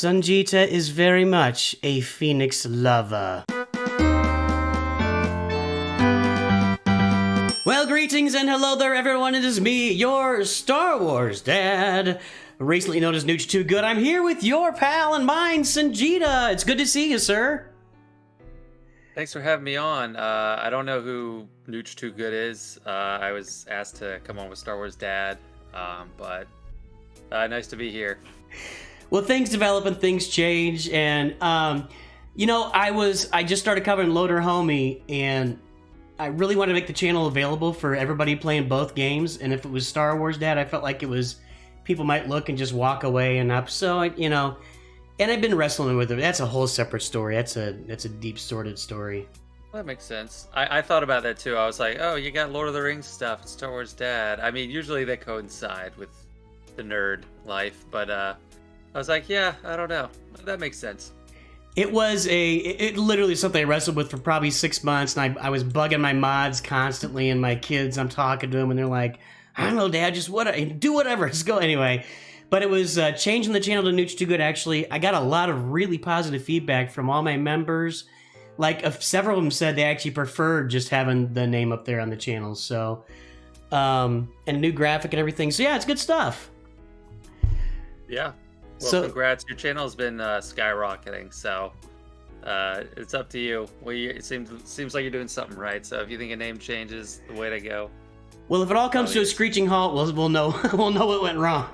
Songeta is very much a Phoenix lover. Well, greetings and hello there, everyone. It is me, your Star Wars dad, recently known as Nooch Too Good. I'm here with your pal and mine, Songeta. It's good to see you, sir. Thanks for having me on. I don't know who Nooch Too Good is. I was asked to come on with Star Wars Dad, but nice to be here. Well, things develop and things change, and I just started covering Loader Homie, and I really wanted to make the channel available for everybody playing both games. And if it was Star Wars Dad, I felt like it was people might look and just walk away and up. So and I've been wrestling with it. That's a whole separate story. That's a deep, sordid story. Well, that makes sense. I thought about that too. I was like, oh, you got Lord of the Rings stuff, Star Wars Dad. I mean, usually they coincide with the nerd life, but I was like, yeah, I don't know. That makes sense. It was it literally something I wrestled with for probably 6 months, and I was bugging my mods constantly, and my kids, I'm talking to them, and they're like, I don't know, Dad, just do whatever, just go anyway. But it was changing the channel to Nooch Too Good. Actually, I got a lot of really positive feedback from all my members. Like several of them said they actually preferred just having the name up there on the channel. So, and a new graphic and everything. So yeah, it's good stuff. Yeah. Well, congrats. Your channel has been skyrocketing, so it's up to you. It seems like you're doing something right. So if you think a name change is the way to go. Well, if it all comes to a screeching halt, we'll know what went wrong.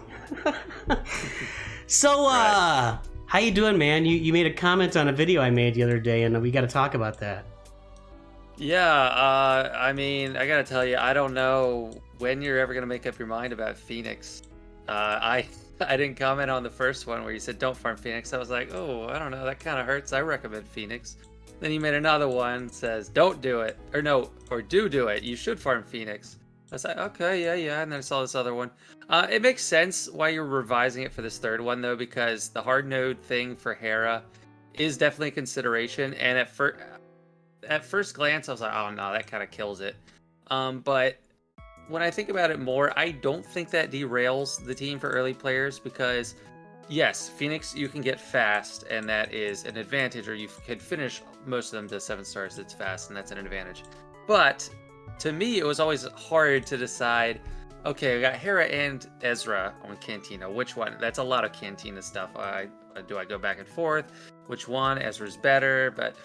So, right. How you doing, man? You made a comment on a video I made the other day, and we got to talk about that. Yeah, I mean, I gotta tell you, I don't know when you're ever gonna make up your mind about Phoenix. I didn't comment on the first one where you said don't farm Phoenix. I was like, oh, I don't know, that kind of hurts. I recommend Phoenix. Then you made another one says don't do it, or do it. You should farm Phoenix. I was like, okay, yeah. And then I saw this other one. It makes sense why you're revising it for this third one though, because the hard node thing for Hera is definitely a consideration. And at first glance, I was like, oh no, that kind of kills it. But when I think about it more, I don't think that derails the team for early players because, yes, Phoenix you can get fast, and that is an advantage, or you can finish most of them to 7 stars that's fast, and that's an advantage. But to me, it was always hard to decide, okay, I got Hera and Ezra on Cantina. Which one? That's a lot of Cantina stuff. Do I go back and forth? Which one? Ezra's better, but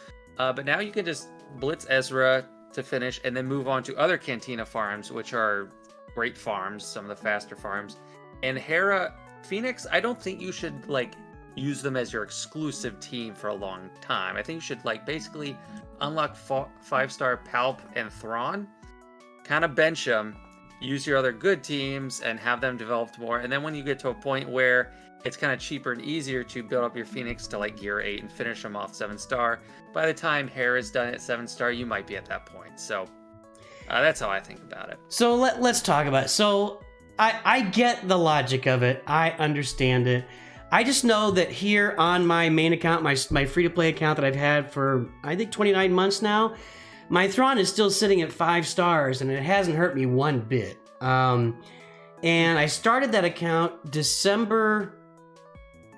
now you can just blitz Ezra to finish and then move on to other Cantina farms, which are great farms, some of the faster farms. And Hera, Phoenix, I don't think you should use them as your exclusive team for a long time. I think you should basically unlock 5-star Palp and Thrawn, kind of bench them, use your other good teams and have them developed more. And then when you get to a point where it's kind of cheaper and easier to build up your Phoenix to gear 8 and finish them off 7-star, by the time Hera's done at 7-star, you might be at that point. So that's how I think about it. So let's talk about it. So I get the logic of it. I understand it. I just know that here on my main account, my free-to-play account that I've had for, I think, 29 months now, my Thrawn is still sitting at 5 stars, and it hasn't hurt me one bit. And I started that account December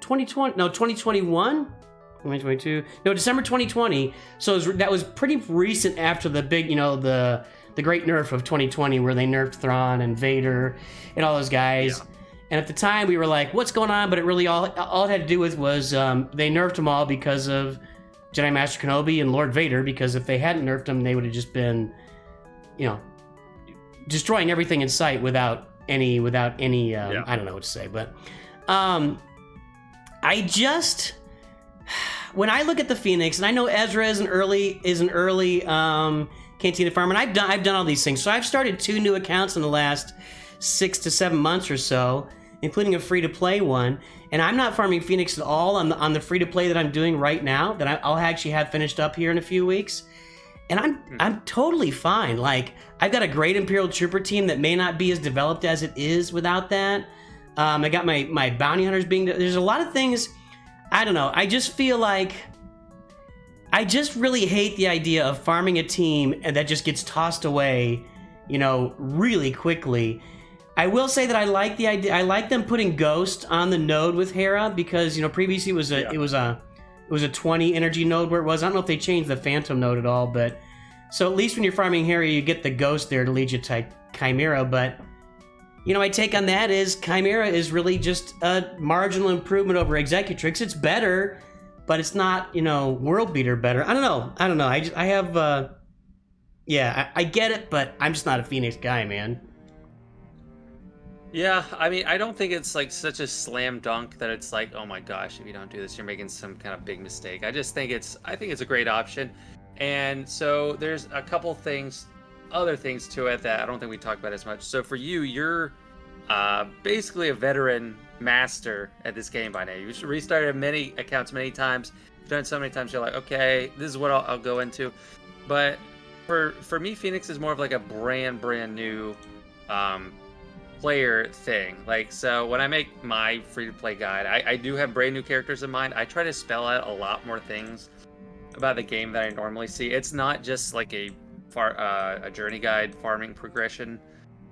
2020, no, 2021? 2022? No, December 2020. So that was pretty recent after the big, the great nerf of 2020 where they nerfed Thrawn and Vader and all those guys. Yeah. And at the time we were like, what's going on? But it really all it had to do with was they nerfed them all because of Jedi Master Kenobi and Lord Vader, because if they hadn't nerfed them, they would have just been, destroying everything in sight without any I don't know what to say. But when I look at the Phoenix, and I know Ezra is an early Cantina farm, and I've done all these things. So I've started 2 new accounts in the last 6 to 7 months or so, including a free-to-play one. And I'm not farming Phoenix at all on the free-to-play that I'm doing right now, that I'll actually have finished up here in a few weeks. And I'm totally fine. I've got a great Imperial Trooper team that may not be as developed as it is without that. I got my bounty hunters there's a lot of things. I don't know. I just feel like I just really hate the idea of farming a team and that just gets tossed away, really quickly. I will say that I like the idea. I like them putting Ghost on the node with Hera because previously it was a 20 energy node where it was. I don't know if they changed the Phantom node at all, but so at least when you're farming Hera, you get the Ghost there to lead you to Chimera. But my take on that is Chimera is really just a marginal improvement over Executrix. It's better, but it's not world beater better. I don't know. I have I get it, but I'm just not a Phoenix guy, man. Yeah, I mean, I don't think it's like such a slam dunk that it's like, oh my gosh, if you don't do this, you're making some kind of big mistake. I think it's a great option. And so there's a couple other things to it that I don't think we talked about as much. So for you, you're basically a veteran master at this game by now. You've restarted many accounts many times. You've done it so many times, you're like, okay, this is what I'll go into. But for me, Phoenix is more of like a brand new player thing. Like, so when I make my free-to-play guide, I do have brand new characters in mind. I try to spell out a lot more things about the game that I normally see. It's not just like a journey guide farming progression.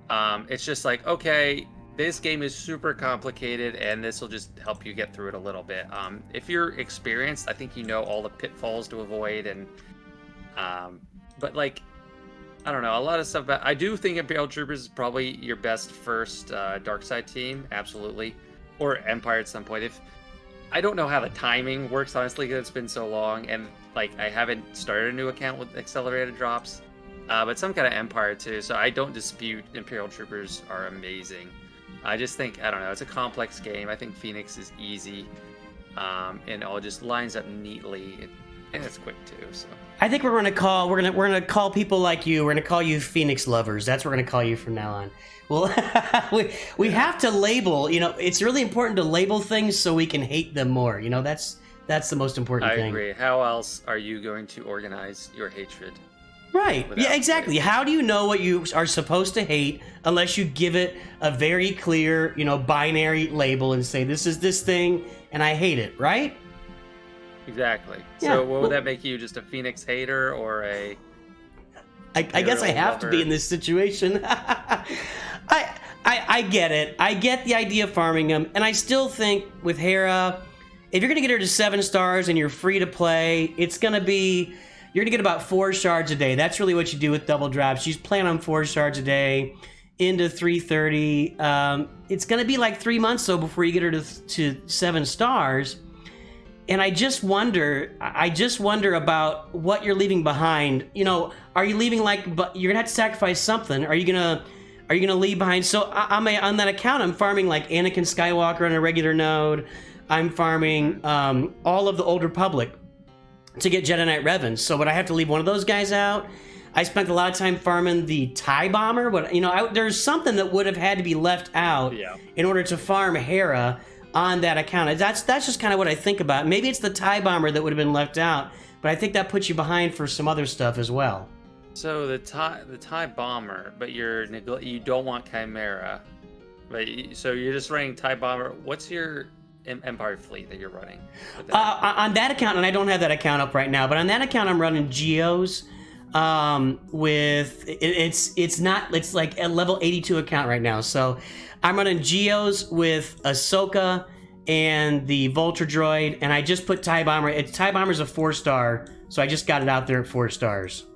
It's just like, okay, this game is super complicated and this will just help you get through it a little bit. If you're experienced, I think you know all the pitfalls to avoid, and but like, I don't know, a lot of stuff. But I do think Imperial Troopers is probably your best first dark side team, absolutely, or Empire at some point. If I don't know how the timing works, honestly, because it's been so long, and like I haven't started a new account with accelerated drops, but some kind of Empire too. So I don't dispute Imperial Troopers are amazing. I just think, I don't know, it's a complex game. I think Phoenix is easy, and it all just lines up neatly, and it's quick too. So I think we're gonna call people like you. We're gonna call you Phoenix lovers. That's what we're gonna call you from now on. Well, we have to label. It's really important to label things so we can hate them more. That's the most important thing. I agree. How else are you going to organize your hatred? Right. Yeah, exactly. How do you know what you are supposed to hate unless you give it a very clear, binary label and say, this is this thing and I hate it, right? Exactly. Yeah. So what would that make you? Just a Phoenix hater or a... I guess I have to be in this situation. I get it. I get the idea of farming them. And I still think with Hera, if you're going to get her to 7 stars and you're free to play, you're going to get about 4 shards a day. That's really what you do with double drops. She's playing on 4 shards a day into 330. It's going to be like 3 months, though, before you get her to 7 stars. And I just wonder about what you're leaving behind. Are you leaving but you're gonna have to sacrifice something? Are you gonna leave behind? So on that account, I'm farming like Anakin Skywalker on a regular node. I'm farming all of the Old Republic to get Jedi Knight Revan. So would I have to leave one of those guys out? I spent a lot of time farming the TIE Bomber, but there's something that would have had to be left out in order to farm Hera on that account. That's just kind of what I think about. Maybe it's the TIE Bomber that would have been left out, but I think that puts you behind for some other stuff as well. So the TIE Bomber, but you don't want Chimera, but so you're just running TIE Bomber. What's your Empire fleet that you're running? On that account, and I don't have that account up right now, but on that account I'm running Geos. It's like a level 82 account right now, so I'm running Geos with Ahsoka and the Vulture Droid, and I just put TIE Bomber. TIE Bomber's a 4-star, so I just got it out there at 4 stars.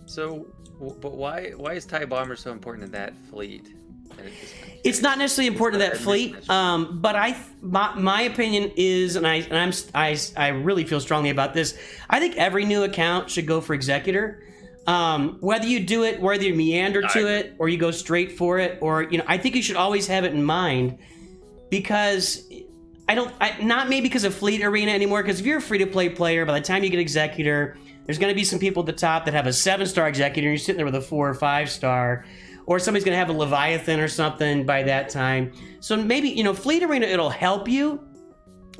So, but why is TIE Bomber so important in that fleet? It's not necessarily important to that fleet, but my opinion is, and I really feel strongly about this. I think every new account should go for Executor. Whether you meander to it, or you go straight for it, or I think you should always have it in mind, because not maybe because of Fleet Arena anymore. Because if you're a free-to-play player, by the time you get Executor, there's going to be some people at the top that have a 7-star Executor, and you're sitting there with a 4 or 5-star. Or somebody's going to have a Leviathan or something by that time. So maybe, Fleet Arena, it'll help you.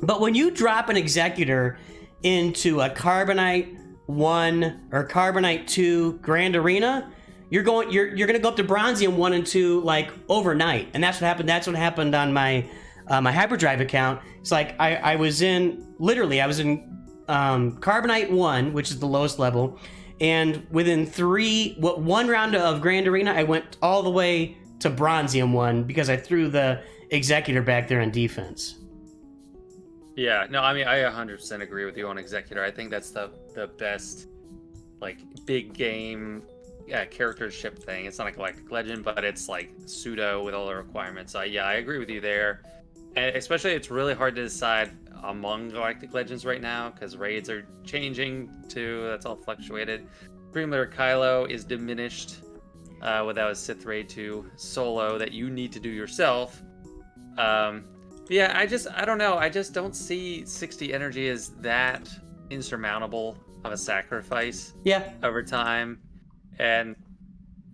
But when you drop an Executor into a Carbonite 1 or Carbonite 2 Grand Arena, you're going to go up to Bronzium 1 and 2 like overnight. And that's what happened. That's what happened on my Hyperdrive account. It's like I was in Carbonite 1, which is the lowest level. And within one round of Grand Arena, I went all the way to Bronzium 1 because I threw the Executor back there on defense. Yeah, no, I mean, I 100% agree with you on Executor. I think that's the best, like, big game charactership thing. It's not a Galactic Legend, but it's like pseudo with all the requirements. Yeah, I agree with you there. And especially, it's really hard to decide among Galactic Legends right now because raids are changing too. That's all fluctuated. Supreme Leader Kylo is diminished without a Sith raid to solo that you need to do yourself. Yeah, I don't know. I just don't see 60 energy as that insurmountable of a sacrifice. Yeah. Over time, and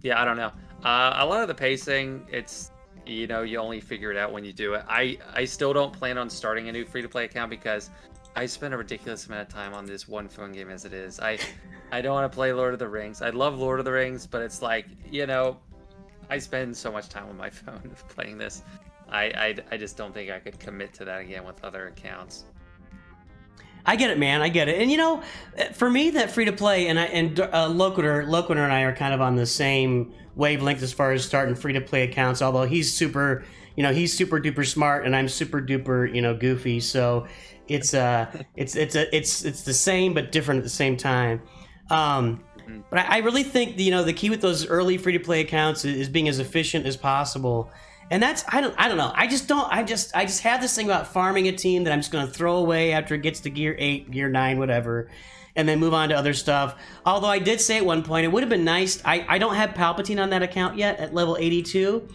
yeah, I don't know. A lot of the pacing, it's you only figure it out when you do it. I still don't plan on starting a new free-to-play account because I spend a ridiculous amount of time on this one phone game as it is. I don't want to play Lord of the Rings. I love Lord of the Rings, but it's like I spend so much time on my phone playing this. I just don't think I could commit to that again with other accounts. I get it, man. I get it. And for me, that free to play and Loquitur and I are kind of on the same wavelength as far as starting free to play accounts. Although he's super duper smart and I'm super duper goofy. So it's the same but different at the same time. But I really think the key with those early free to play accounts is being as efficient as possible. And that's I don't know. I just have this thing about farming a team that I'm just going to throw away after it gets to gear 8, gear 9, whatever, and then move on to other stuff. Although I did say at one point it would have been nice. I don't have Palpatine on that account yet at level 82.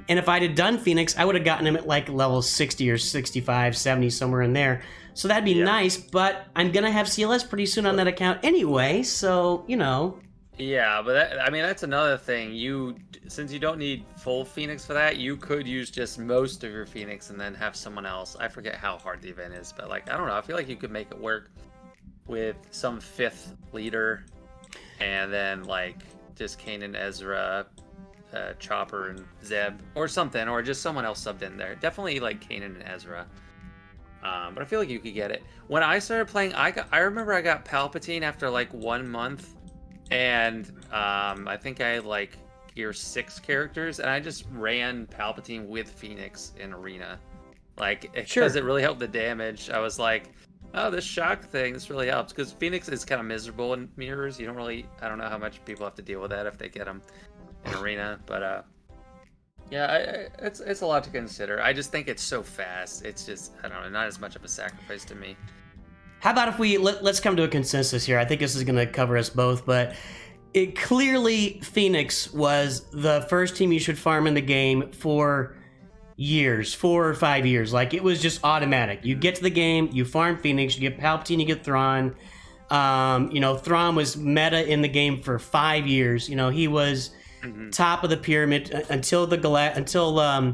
And if I'd have done Phoenix, I would have gotten him at like level 60 or 65, 70, somewhere in there. So that'd be nice, but I'm going to have CLS pretty soon on that account anyway, so, Yeah, but that's another thing. Since you don't need full Phoenix for that, you could use just most of your Phoenix and then have someone else. I forget how hard the event is, but I don't know. I feel like you could make it work with some 5th leader and then just Kanan, Ezra, Chopper, and Zeb or something, or just someone else subbed in there. Definitely Kanan and Ezra. But I feel like you could get it. When I started playing, I remember I got Palpatine after 1 month. And I think I had gear 6 characters, and I just ran Palpatine with Phoenix in Arena, because it really helped the damage. I was like, oh, this shock thing, this really helps, because Phoenix is kind of miserable in mirrors. I don't know how much people have to deal with that if they get them in Arena, but yeah, it's a lot to consider. I just think it's so fast. It's just, I don't know, not as much of a sacrifice to me. How about if let's come to a consensus here? I think this is going to cover us both, but it clearly Phoenix was the first team you should farm in the game for years, 4 or 5 years. It was just automatic. You get to the game, you farm Phoenix, you get Palpatine, you get Thrawn. Thrawn was meta in the game for 5 years. He was top of the pyramid until I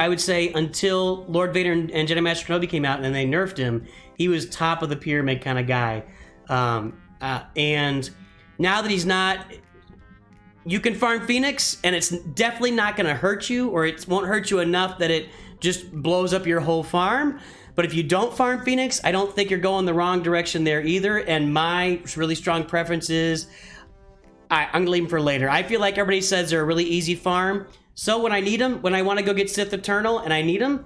would say until Lord Vader and Jedi Master Kenobi came out and they nerfed him. He was top of the pyramid kind of guy. And now that he's not, you can farm Phoenix and it's definitely not going to hurt you, or it won't hurt you enough that it just blows up your whole farm. But if you don't farm Phoenix, I don't think you're going the wrong direction there either. And my really strong preference is, I'm going to leave them for later. I feel like everybody says they're a really easy farm. So when I need them, when I want to go get Sith Eternal and I need them,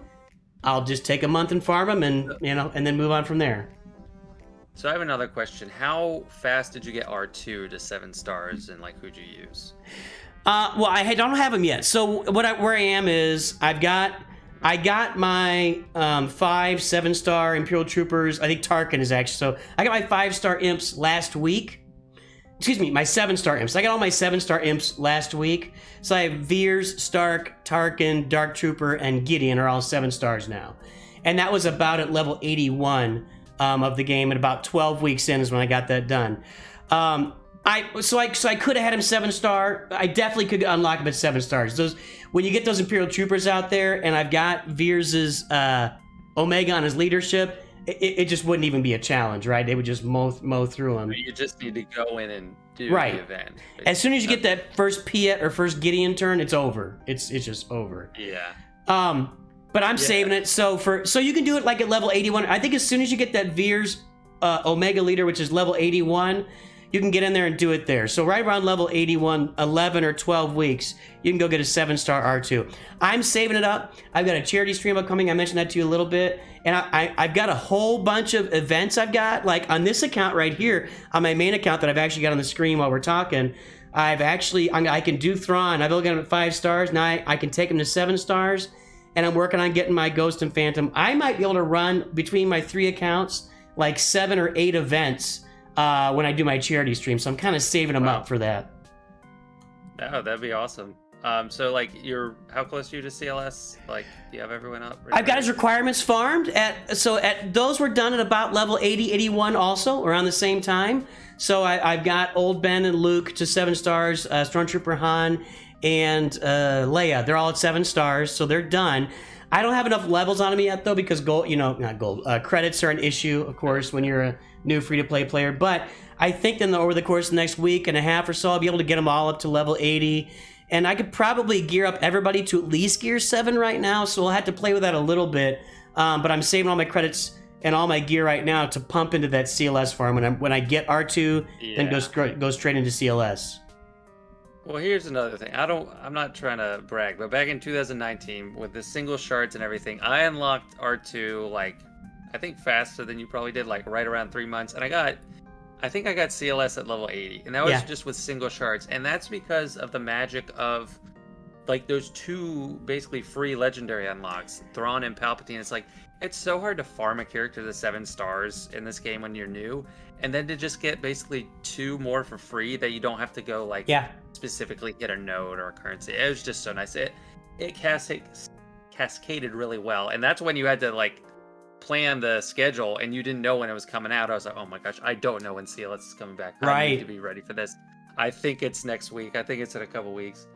I'll just take a month and farm them and, and then move on from there. So I have another question. How fast did you get R2 to 7 stars, and who'd you use? Well, I don't have them yet. So where I am is I got my 5 7-star Imperial Troopers. I think Tarkin is actually. So I got my 5-star imps last week. Excuse me, my 7-star imps. I got all my 7-star imps last week. So I have Veers, Stark, Tarkin, Dark Trooper, and Gideon are all 7 stars now. And that was about at level 81 of the game, and about 12 weeks in is when I got that done. I could have had him 7-star. I definitely could unlock him at 7 stars. When you get those Imperial Troopers out there, and I've got Veers's Omega on his leadership, it just wouldn't even be a challenge, right? They would just mow through them. You just need to go in and do the event. As soon as you get that first Piet or first Gideon turn, it's over. It's just over. Yeah. But I'm saving it so you can do it at level 81. I think as soon as you get that Veers Omega leader, which is level 81, you can get in there and do it there. So right around level 81, 11 or 12 weeks, you can go get a 7-star R2. I'm saving it up. I've got a charity stream upcoming. I mentioned that to you a little bit. And I've got a whole bunch of events I've got. Like on this account right here, on my main account that I've actually got on the screen while we're talking, I can do Thrawn. I've only got him at 5 stars. Now I can take him to 7 stars. And I'm working on getting my Ghost and Phantom. I might be able to run between my 3 accounts like 7 or 8 events when I do my charity stream. So I'm kind of saving them up for that. Oh, that'd be awesome. So like how close are you to CLS? Like, do you have everyone up? I've got his requirements farmed those were done at about level 80, 81 also around the same time. So I've got Old Ben and Luke to 7 stars, Stormtrooper Han and Leia. They're all at 7 stars, so they're done. I don't have enough levels on them yet though, because credits are an issue, of course, when you're a new free-to-play player. But I think over the course of the next week and a half or so, I'll be able to get them all up to level 80. And I could probably gear up everybody to at least gear 7 right now, so we'll have to play with that a little bit. But I'm saving all my credits and all my gear right now to pump into that CLS farm when I get R2, then go straight into CLS. Well, here's another thing. I'm not trying to brag, but back in 2019, with the single shards and everything, I unlocked R2 like I think faster than you probably did, like right around 3 months, and I think I got CLS at level 80, and that was just with single shards, and that's because of the magic of like those 2 basically free legendary unlocks, Thrawn and Palpatine. It's like it's so hard to farm a character to 7 stars in this game when you're new, and then to just get basically 2 more for free that you don't have to go like specifically hit a node or a currency. It was just so nice. It cascaded really well, and that's when you had to like plan the schedule and you didn't know when it was coming out. I was like, oh my gosh, I don't know when CLS is coming back. I need to be ready for this. I think it's next week. I think it's in a couple weeks.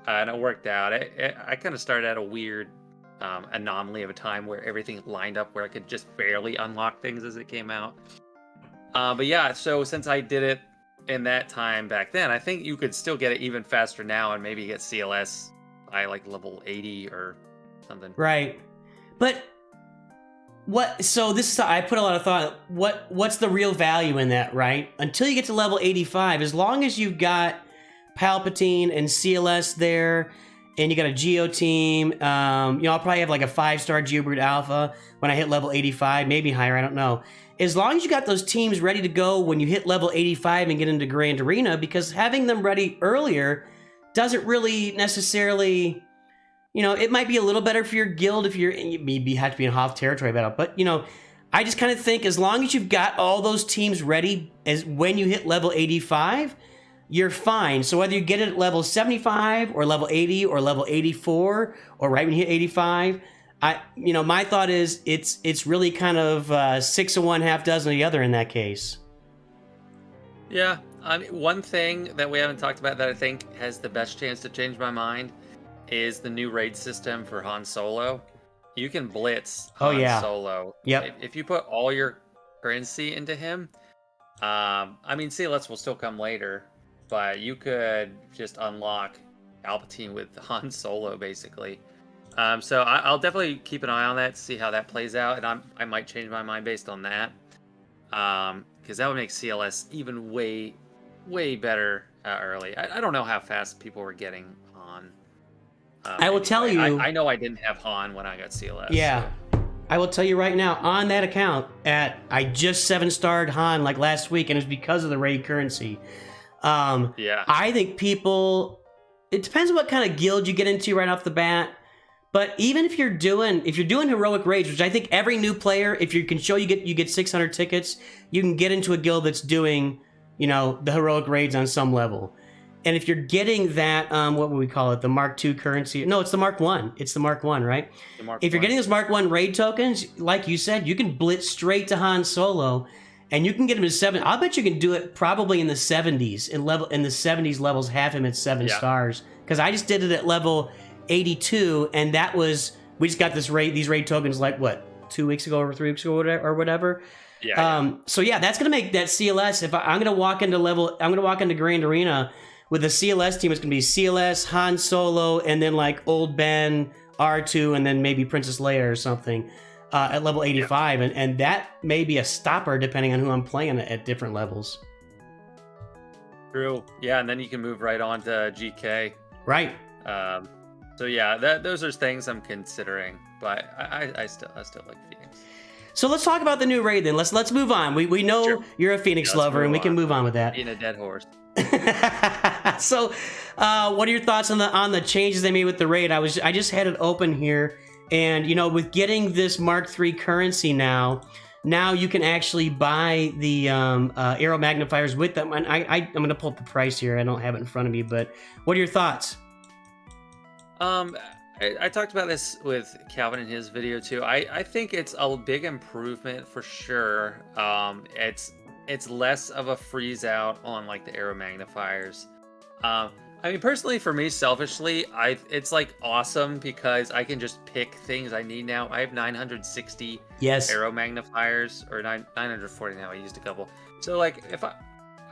And it worked out. I kind of started at a weird anomaly of a time where everything lined up where I could just barely unlock things as it came out. But yeah, so since I did it in that time back then, I think you could still get it even faster now and maybe get CLS by like level 80 or something. Right. But I put a lot of thought. What's the real value in that, right? Until you get to level 85, as long as you've got Palpatine and CLS there, and you got a Geo team, I'll probably have like a 5-star Geobrood Alpha when I hit level 85, maybe higher, I don't know. As long as you got those teams ready to go when you hit level 85 and get into Grand Arena, because having them ready earlier doesn't really necessarily, it might be a little better for your guild if you have to be in Hoth territory battle. But, I just kind of think as long as you've got all those teams ready as when you hit level 85, you're fine. So whether you get it at level 75 or level 80 or level 84 or right when you hit 85, my thought is it's really kind of 6 of one, half dozen of the other in that case. Yeah, I mean, one thing that we haven't talked about that I think has the best chance to change my mind is the new raid system for Han Solo. You can blitz Han Solo. Yep. If you put all your currency into him, CLS will still come later, but you could just unlock Palpatine with Han Solo, basically. So I'll definitely keep an eye on that to see how that plays out, and I might change my mind based on that, because that would make CLS even way, way better early. I don't know how fast people were getting Han. I will tell you. I know I didn't have Han when I got CLS. Yeah. So. I will tell you right now, on that account, I just 7-starred Han like last week, and it's because of the raid currency. I think it depends on what kind of guild you get into right off the bat. But even if you're doing heroic raids, which I think every new player, if you can show you get 600 tickets, you can get into a guild that's doing, the heroic raids on some level. And if you're getting that, what would we call it? The Mark II currency? No, it's the Mark I. It's the Mark I, right? If you're getting those Mark I raid tokens, like you said, you can blitz straight to Han Solo, and you can get him to 7. I'll bet you can do it probably in the 70s. In the 70s levels, have him at 7 stars. Because I just did it at level 82, and we just got these raid tokens like what, 2 weeks ago or 3 weeks ago or whatever. So that's gonna make that CLS. If I'm gonna walk into Grand Arena with a CLS team, it's gonna be CLS, Han Solo, and then like Old Ben, R2, and then maybe Princess Leia or something at level 85, and that may be a stopper depending on who I'm playing at different levels. True. Yeah, and then you can move right on to GK. Right. So yeah, those are things I'm considering, but I still like Phoenix. So let's talk about the new raid then. Let's move on. We know Sure. you're a Phoenix Yeah, let's lover, and we can move on with that. Being a dead horse. So, what are your thoughts on the changes they made with the raid? I just had it open here, and with getting this Mark III currency now you can actually buy the arrow magnifiers with them. And I'm gonna pull up the price here. I don't have it in front of me, but what are your thoughts? I talked about this with Calvin in his video too. I think it's a big improvement for sure. It's less of a freeze out on like the arrow magnifiers. I mean, personally, for me, selfishly, it's like awesome because I can just pick things I need now. I have 960 arrow magnifiers, or 940 now. I used a couple. So like, if I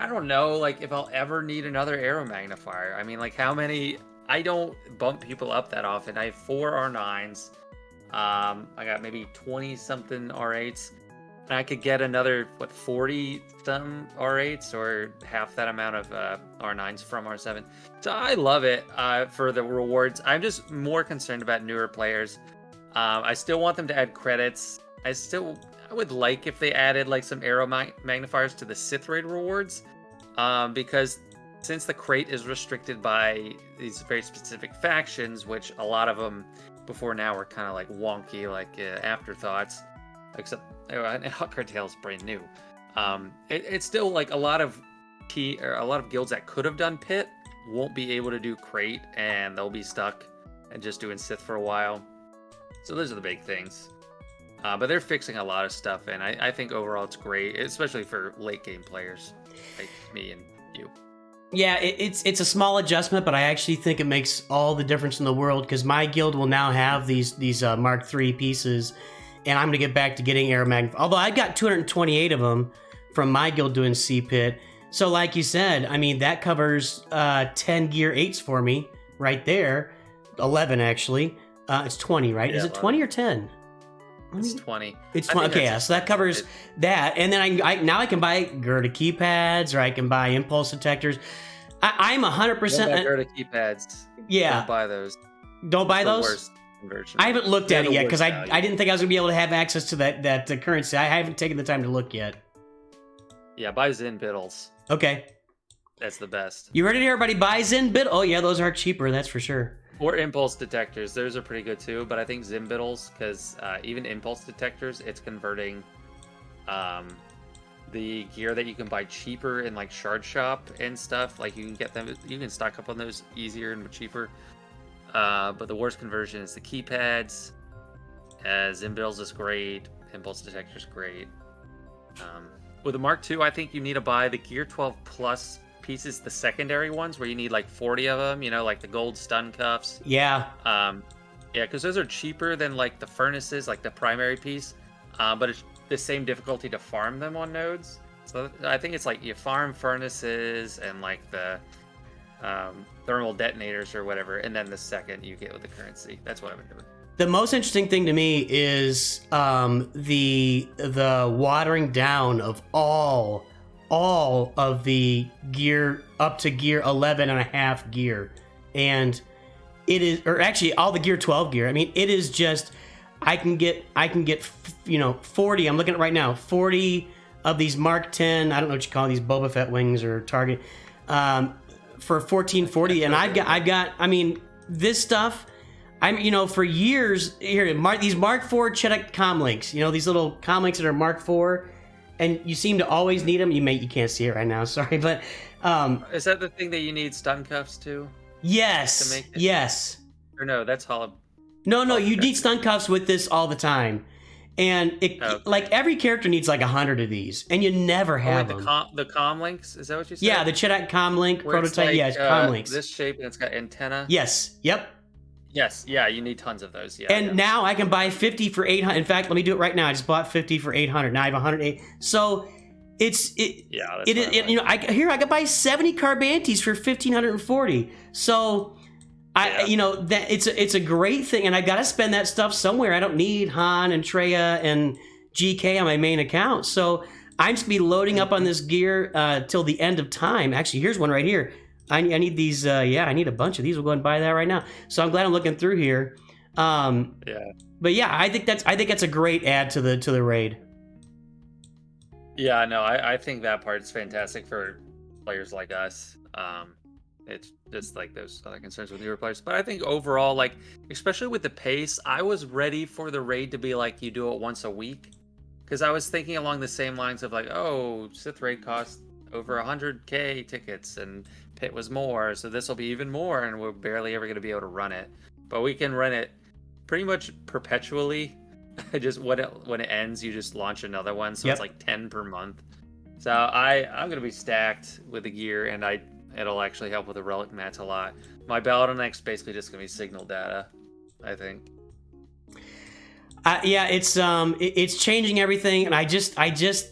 don't know, like if I'll ever need another arrow magnifier. I mean, like how many? I don't bump people up that often. I have 4 R9s. I got maybe 20 something R8s. And I could get another, 40 some R8s or half that amount of R9s from R7. So I love it for the rewards. I'm just more concerned about newer players. I still want them to add credits. I would like if they added like some arrow magnifiers to the Sith Raid rewards. Because since the crate is restricted by these very specific factions, which a lot of them before now were kind of like wonky, like afterthoughts, except Cartel is brand new. It's still like a lot of guilds that could have done pit won't be able to do crate, and they'll be stuck and just doing Sith for a while. So those are the big things. But they're fixing a lot of stuff, and I think overall it's great, especially for late game players like me and you. Yeah, it's a small adjustment, but I actually think it makes all the difference in the world because my guild will now have these Mark III pieces, and I'm going to get back to getting arrow magnifiers. Although I've got 228 of them from my guild doing C-Pit. So like you said, I mean, that covers 10 gear 8s for me right there. 11, actually. It's 20, right? Yeah, is it 11. 20 or 10? It's 20. It's 20. Okay, yeah, so that covers that. And then now I can buy Gerda keypads, or I can buy impulse detectors. I'm 100%. Gerda keypads. Yeah. Don't buy those. Don't buy those? Worst conversion. I haven't looked at it yet because I didn't think I was going to be able to have access to that currency. I haven't taken the time to look yet. Yeah, buy Zin Biddles. Okay. That's the best. You ready to hear everybody buy Zin Bid? Oh, yeah, those are cheaper, that's for sure. Or impulse detectors. Those are pretty good too, but I think Zin Biddles, because even impulse detectors, it's converting the gear that you can buy cheaper in like Shard Shop and stuff. Like you can stock up on those easier and cheaper. But the worst conversion is the keypads. Zin Biddles is great. Impulse detector is great. With the Mark II, I think you need to buy the Gear 12 Plus pieces, the secondary ones where you need like 40 of them, like the gold stun cuffs. Yeah. Yeah, because those are cheaper than like the furnaces, like the primary piece. But it's the same difficulty to farm them on nodes. So I think it's like you farm furnaces and like the thermal detonators or whatever, and then the second you get with the currency. That's what I've been doing. The most interesting thing to me is the watering down of all of the gear up to gear 11 and a half gear, and it is, or actually all the gear 12 gear. I mean, it is just I can get 40. I'm looking at it right now, 40 of these Mark 10. I don't know what you call these, Boba Fett wings or Target, for 1440, and I've got. I mean, this stuff. For years here, these Mark IV Chedak comlinks, these little comlinks that are Mark IV, and you seem to always need them. You can't see it right now, sorry, but is that the thing that you need stun cuffs to? Yes. To make it? Yes. Or no, that's hollow. No, you need stun cuffs with this all the time, and like every character needs like 100 of these, and you never have them. The comlinks, is that what you said? Yeah, the Chedak comlink prototype. Like, yes, comlinks. This shape and it's got antenna. Yes. Yep. Yes, yeah, you need tons of those. Yeah. And now I can buy 50 for 800. In fact, let me do it right now. I just bought 50 for 800. Now I have 108. So I could buy 70 Carbantes for 1540. So that it's a great thing, and I got to spend that stuff somewhere. I don't need Han and Treya and GK on my main account. So I'm just gonna be loading up on this gear till the end of time. Actually, here's one right here. I need these. I need a bunch of these. We'll go ahead and buy that right now. So I'm glad I'm looking through here. Yeah. But yeah, I think that's a great add to the raid. Yeah, no, I think that part's fantastic for players like us. It's just like those other concerns with newer players. But I think overall, like, especially with the pace, I was ready for the raid to be like you do it once a week. Because I was thinking along the same lines of like, oh, Sith raid cost over 100K tickets and Pit was more, so this will be even more, and we're barely ever going to be able to run it. But we can run it pretty much perpetually. Just when it ends, you just launch another one, so it's like 10 per month. So I'm gonna be stacked with the gear, and it'll actually help with the relic mats a lot. My bottleneck's basically just gonna be signal data, I think. Yeah, it's changing everything, and I just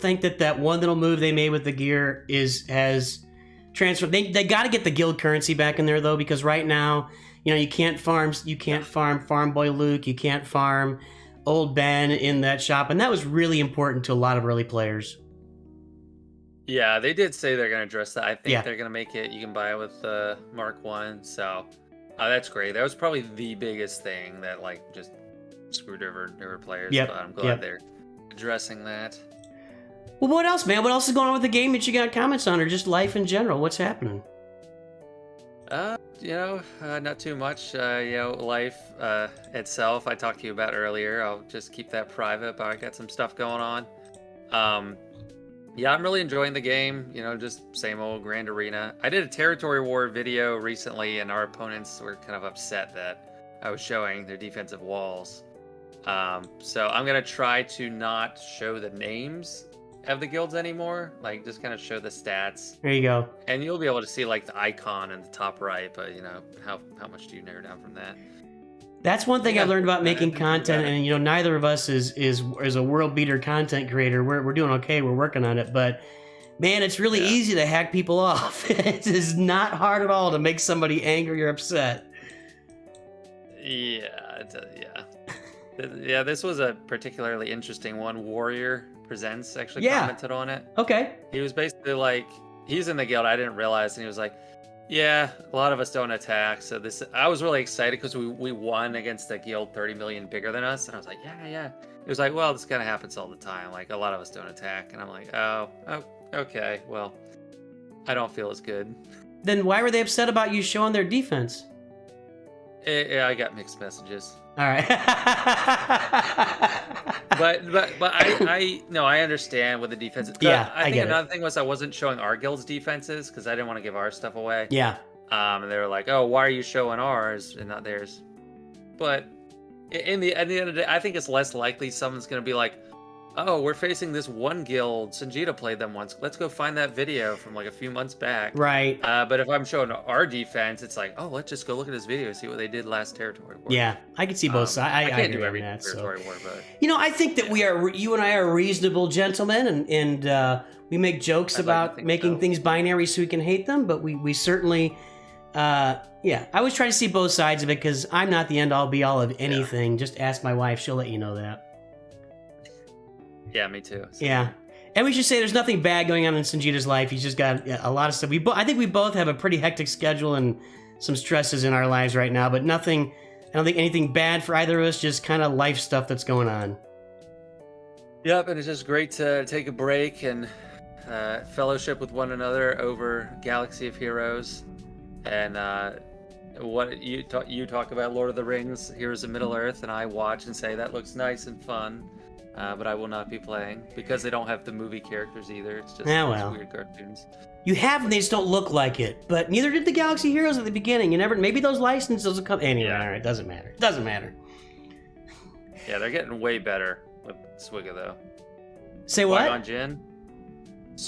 think that one little move they made with the gear has transferred. They got to get the guild currency back in there though, because right now, you can't farm Farm Boy Luke, you can't farm Old Ben in that shop, and that was really important to a lot of early players. Yeah, they did say they're gonna address that. I think they're gonna make it. You can buy it with Mark 1, so that's great. That was probably the biggest thing that like just screwed over newer players. But I'm glad they're addressing that. Well, what else, man? What else is going on with the game that you got comments on, or just life in general? What's happening? Not too much. Life itself, I talked to you about earlier. I'll just keep that private, but I got some stuff going on. Yeah, I'm really enjoying the game. Just same old Grand Arena. I did a Territory War video recently, and our opponents were kind of upset that I was showing their defensive walls. So I'm gonna try to not show the names of the guilds anymore, like just kind of show the stats. There you go. And you'll be able to see like the icon in the top right, but how much do you narrow down from that? That's one thing I've learned about making content, and neither of us is a world beater content creator. We're doing okay. We're working on it, but man, it's really easy to hack people off. It is not hard at all to make somebody angry or upset. Yeah. This was a particularly interesting one. Warrior Presents actually commented on it. Okay. He was basically like, he's in the guild, I didn't realize, and he was like, yeah, a lot of us don't attack, so I was really excited because we won against a guild 30 million bigger than us, and I was like, yeah. It was like, well, this kind of happens all the time, like a lot of us don't attack, and I'm like, oh, okay, well, I don't feel as good. Then why were they upset about you showing their defense? I got mixed messages. All right. but I understand with the defense. I think another thing was I wasn't showing our guild's defenses because I didn't want to give our stuff away. Yeah. And they were like, "Oh, why are you showing ours and not theirs?" But at the end of the day, I think it's less likely someone's going to be like, "Oh, we're facing this one guild. Songeta played them once. Let's go find that video from like a few months back." Right. But if I'm showing our defense, it's like, "Oh, let's just go look at this video and see what they did last Territory War." Yeah, I can see both sides. I can't do every Territory War, but I think that you and I are reasonable gentlemen, and we make jokes about making things binary so we can hate them, but we certainly. I always try to see both sides of it because I'm not the end all be all of anything. Just ask my wife; she'll let you know that. Yeah, me too. So. Yeah. And we should say there's nothing bad going on in Songeta's life. He's just got a lot of stuff. I think we both have a pretty hectic schedule and some stresses in our lives right now, but nothing, I don't think anything bad for either of us, just kind of life stuff that's going on. Yep, and it's just great to take a break and fellowship with one another over Galaxy of Heroes. And what you talk about Lord of the Rings, Heroes of Middle-earth, and I watch and say that looks nice and fun. But I will not be playing because they don't have the movie characters either. It's just weird cartoons. You have them, they just don't look like it. But neither did the Galaxy Heroes at the beginning. Maybe those licenses will come. Anyway, all right, doesn't matter. Doesn't matter. Yeah, they're getting way better with Swgoh though. Say what? Qui-Gon Jinn.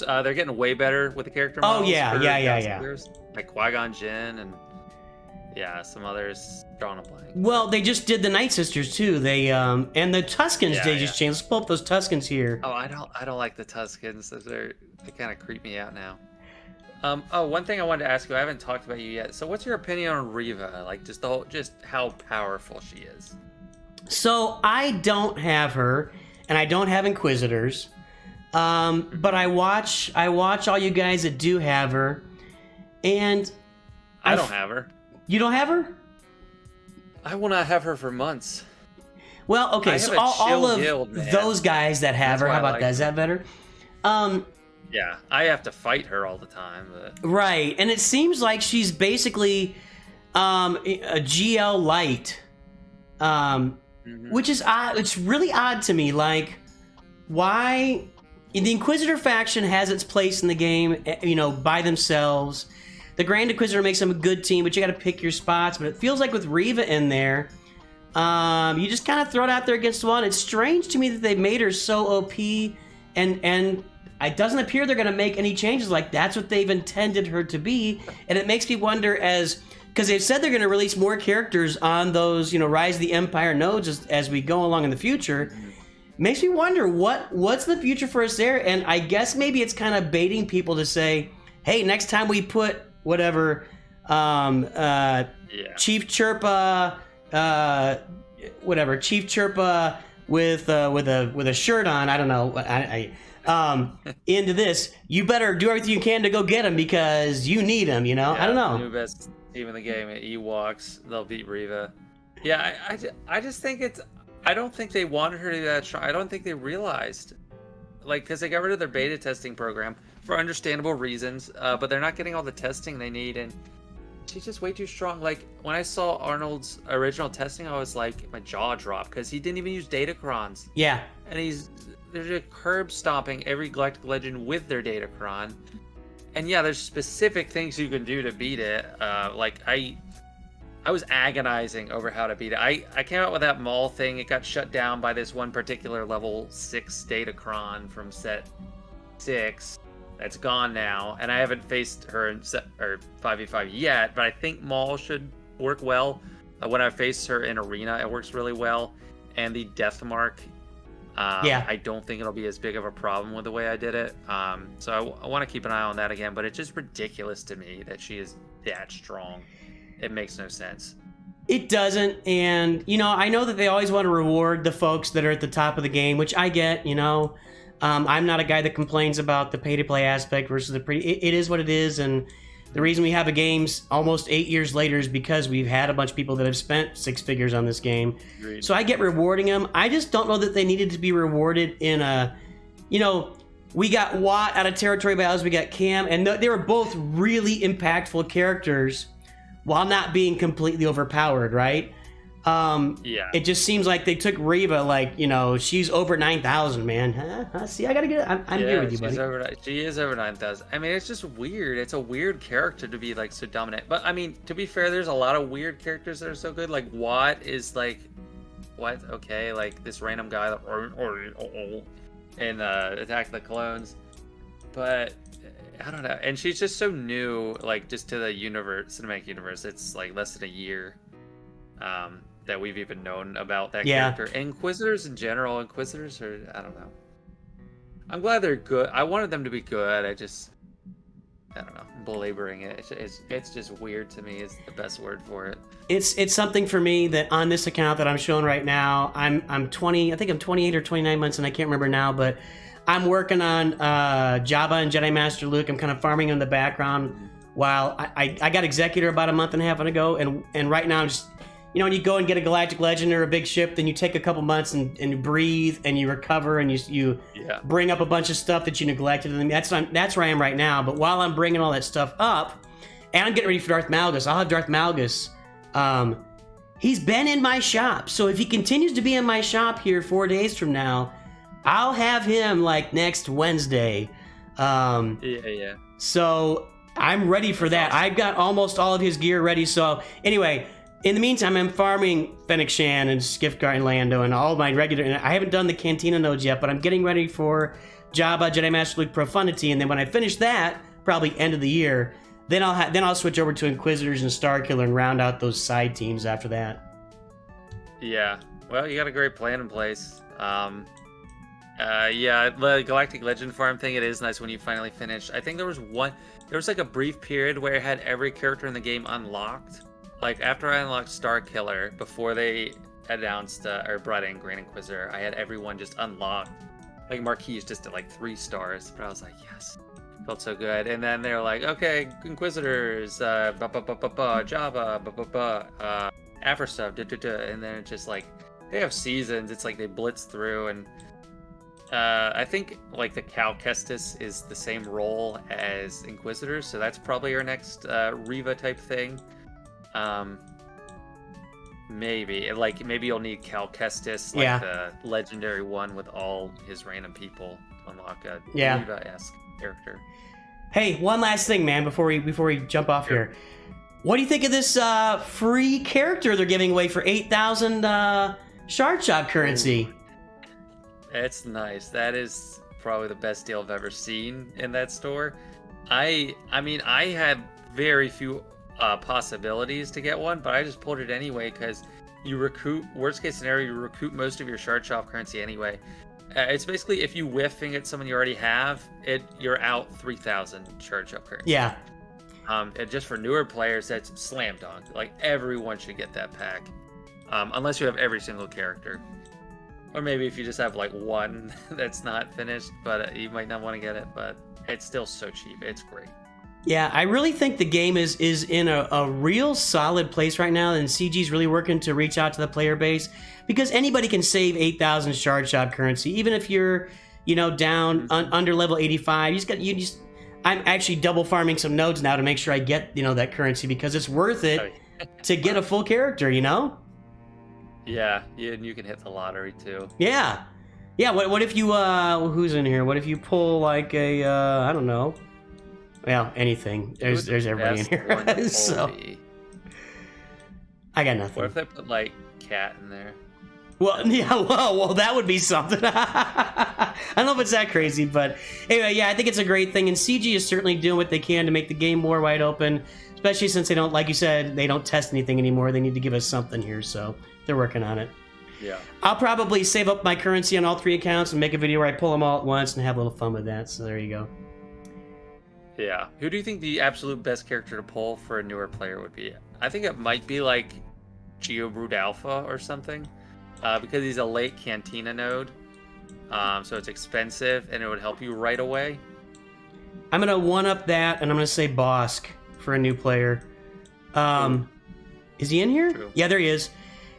They're getting way better with the character models. Oh yeah. Like Qui-Gon Jinn and some others drawing a blank. Well, they just did the Night Sisters too. They and the Tuskens they just changed. Let's pull up those Tuskens here. Oh, I don't like the Tuskens. They kind of creep me out now. One thing I wanted to ask you, I haven't talked about you yet. So, what's your opinion on Reva? Like, just how powerful she is. So I don't have her, and I don't have Inquisitors. But I watch all you guys that do have her, and I don't have her. You don't have her? I will not have her for months. Well, okay, so all of guild, those guys that have her, how about that? Is that better? Yeah, I have to fight her all the time. But... Right, and it seems like she's basically a GL light, which is odd. It's really odd to me. Like, why the Inquisitor faction has its place in the game, by themselves. The Grand Inquisitor makes them a good team, but you got to pick your spots. But it feels like with Riva in there, you just kind of throw it out there against one. It's strange to me that they made her so OP, and it doesn't appear they're going to make any changes. Like, that's what they've intended her to be, and it makes me wonder because they've said they're going to release more characters on those, Rise of the Empire nodes as we go along in the future. Makes me wonder what's the future for us there, and I guess maybe it's kind of baiting people to say, hey, next time we put whatever, Chief Chirpa, Chief Chirpa with a shirt on, I don't know, into this, you better do everything you can to go get him because you need him, I don't know. New best team in the game at Ewoks, they'll beat Riva. Yeah, I just think I don't think they wanted her to be that strong. I don't think they realized, because they got rid of their beta testing program for understandable reasons, but they're not getting all the testing they need, and she's just way too strong. Like, when I saw Arnold's original testing, I was like, my jaw dropped, because he didn't even use Datacrons. Yeah. And they're just curb stomping every Galactic Legend with their Datacron. And yeah, there's specific things you can do to beat it. I was agonizing over how to beat it. I came out with that Maul thing. It got shut down by this one particular level 6 Datacron from set 6. That's gone now, and I haven't faced her in 5v5 yet, but I think Maul should work well. When I face her in Arena, it works really well. And the Death Mark, I don't think it'll be as big of a problem with the way I did it. So I want to keep an eye on that again, but it's just ridiculous to me that she is that strong. It makes no sense. It doesn't, and, I know that they always want to reward the folks that are at the top of the game, which I get, I'm not a guy that complains about the pay-to-play aspect versus the it is what it is, and the reason we have a game almost 8 years later is because we've had a bunch of people that have spent 6 figures on this game. Agreed. So I get rewarding them. I just don't know that they needed to be rewarded in a, we got Watt out of Territory Battles, we got Cam, and they were both really impactful characters while not being completely overpowered, right? Yeah. It just seems like they took Riva, she's over 9,000, man. See, I gotta get it. I'm here with you, buddy. She is over 9,000. I mean, it's just weird. It's a weird character to be so dominant. But I mean, to be fair, there's a lot of weird characters that are so good. Like Watt is what? Okay, this random guy that in Attack of the Clones. But I don't know. And she's just so new, just to the cinematic universe. It's less than a year. That we've even known about that character. And Inquisitors in general, I don't know. I'm glad they're good. I wanted them to be good. I don't know. Belaboring it. It's just weird to me is the best word for it. It's something for me that on this account that I'm showing right now, I'm 20, I think I'm 28 or 29 months, and I can't remember now, but I'm working on Jabba and Jedi Master Luke. I'm kind of farming in the background while I got Executor about a month and a half ago, and right now I'm just, when you go and get a Galactic Legend or a big ship, then you take a couple months and you breathe and you recover and you bring up a bunch of stuff that you neglected. And that's where I am right now. But while I'm bringing all that stuff up, and I'm getting ready for Darth Malgus, I'll have Darth Malgus. He's been in my shop, so if he continues to be in my shop here 4 days from now, I'll have him next Wednesday. So I'm ready for that. Awesome. I've got almost all of his gear ready. So anyway. In the meantime, I'm farming Fennec Shan and Skifgar and Lando and all my regular... And I haven't done the Cantina nodes yet, but I'm getting ready for Jabba, Jedi Master Luke Profundity, and then when I finish that, probably end of the year, then I'll switch over to Inquisitors and Starkiller and round out those side teams after that. Yeah. Well, you got a great plan in place. The Galactic Legend farm thing, it is nice when you finally finish. I think there was a brief period where I had every character in the game unlocked. After I unlocked Starkiller, before they announced or brought in Grand Inquisitor, I had everyone just unlocked. Like Marquis just at like 3 stars, but I was like, yes, felt so good. And then they're like, okay, Inquisitors, Java, Afro stuff, and then it's just like they have seasons. It's like they blitz through, and I think like the Cal Kestis is the same role as Inquisitors, so that's probably our next Riva type thing. Maybe you'll need Cal Kestis, like the legendary one with all his random people to unlock a Riva-esque character. Hey, one last thing, man, before we jump off here. What do you think of this free character they're giving away for 8,000 Shard Shop currency? It's nice. That is probably the best deal I've ever seen in that store. I mean, I had very few possibilities to get one, but I just pulled it anyway because you recoup, worst case scenario, you recoup most of your Shard Shop currency anyway. It's basically if you whiff and get someone you already have, you're out 3,000 Shard Shop currency. Yeah. And just for newer players, that's slam dunk. Like everyone should get that pack, unless you have every single character, or maybe if you just have like one that's not finished, but you might not want to get it. But it's still so cheap. It's great. Yeah, I really think the game is in a real solid place right now, and CG's really working to reach out to the player base because anybody can save 8,000 Shard Shop currency, even if you're, down under level 85. I'm actually double farming some nodes now to make sure I get, that currency because it's worth it to get a full character, Yeah, and you can hit the lottery too. Yeah. What if you who's in here? What if you pull like a I don't know. Well, anything. There's everybody in here. So I got nothing. What if they put like cat in there? Well, yeah, well, that would be something. I don't know if it's that crazy, but anyway, yeah, I think it's a great thing, and CG is certainly doing what they can to make the game more wide open, especially since they don't, like you said, they don't test anything anymore. They need to give us something here, so they're working on it. Yeah. I'll probably save up my currency on all 3 accounts and make a video where I pull them all at once and have a little fun with that, so there you go. Yeah. Who do you think the absolute best character to pull for a newer player would be? I think it might be like Geobrood Alpha or something, because he's a late Cantina node, so it's expensive and it would help you right away. I'm gonna one-up that, and I'm gonna say Bosk for a new player. Is he in here? True. Yeah, there he is.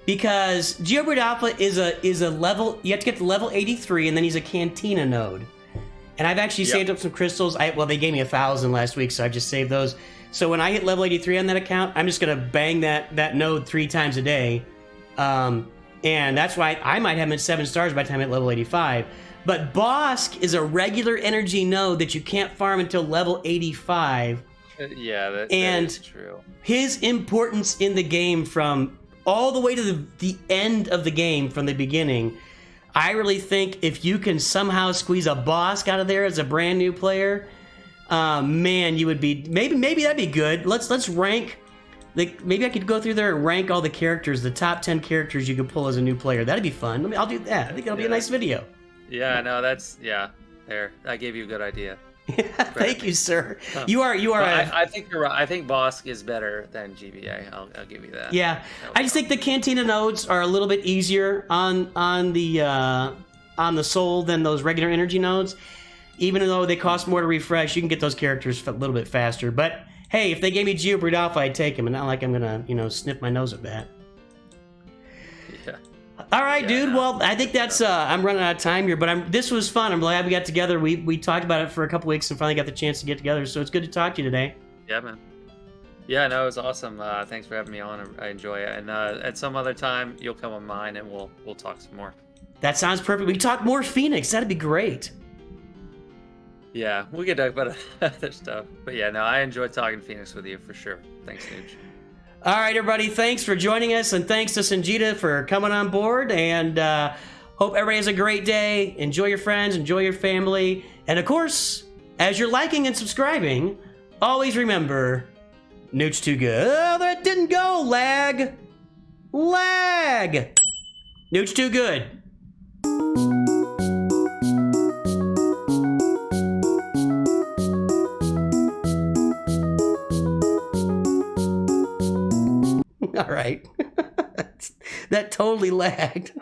Because Geobrood Alpha is a level, you have to get to level 83, and then he's a Cantina node. And I've actually saved up some crystals. They gave me 1,000 last week, so I just saved those. So when I hit level 83 on that account, I'm just gonna bang that node 3 times a day. And that's why I might have him at 7 stars by the time I hit level 85. But Bosk is a regular energy node that you can't farm until level 85. Yeah, that is true. His importance in the game from all the way to the end of the game from the beginning, I really think if you can somehow squeeze a Bosk out of there as a brand new player, man, you would be maybe that'd be good. Let's rank. Maybe I could go through there and rank all the characters, the top 10 characters you could pull as a new player. That'd be fun. I'll do that. I think that'll be a nice video. Yeah, no, there. I gave you a good idea. Thank you, sir. Huh. You are. I think you're right. I think Bosk is better than GBA. I'll give you that. Yeah, I just think the Cantina nodes are a little bit easier on the soul than those regular energy nodes. Even though they cost more to refresh, you can get those characters a little bit faster. But hey, if they gave me Geobrood Alpha, I'd take him. And not like I'm gonna sniff my nose at that. Yeah. All right, dude. Well, I think that's. I'm running out of time here, but this was fun. I'm glad we got together. We talked about it for a couple weeks and finally got the chance to get together. So it's good to talk to you today. Yeah, man. Yeah, no, it was awesome. Thanks for having me on. I enjoy it. And at some other time, you'll come on mine and we'll talk some more. That sounds perfect. We can talk more Phoenix. That'd be great. Yeah, we could talk about other stuff. But yeah, no, I enjoyed talking Phoenix with you for sure. Thanks, Nooch. All right, everybody. Thanks for joining us, and thanks to Songeta for coming on board. And hope everybody has a great day. Enjoy your friends, enjoy your family, and of course, as you're liking and subscribing, always remember, Nooch too good. Oh, that didn't go. Lag. Nooch too good. All right. That totally lagged.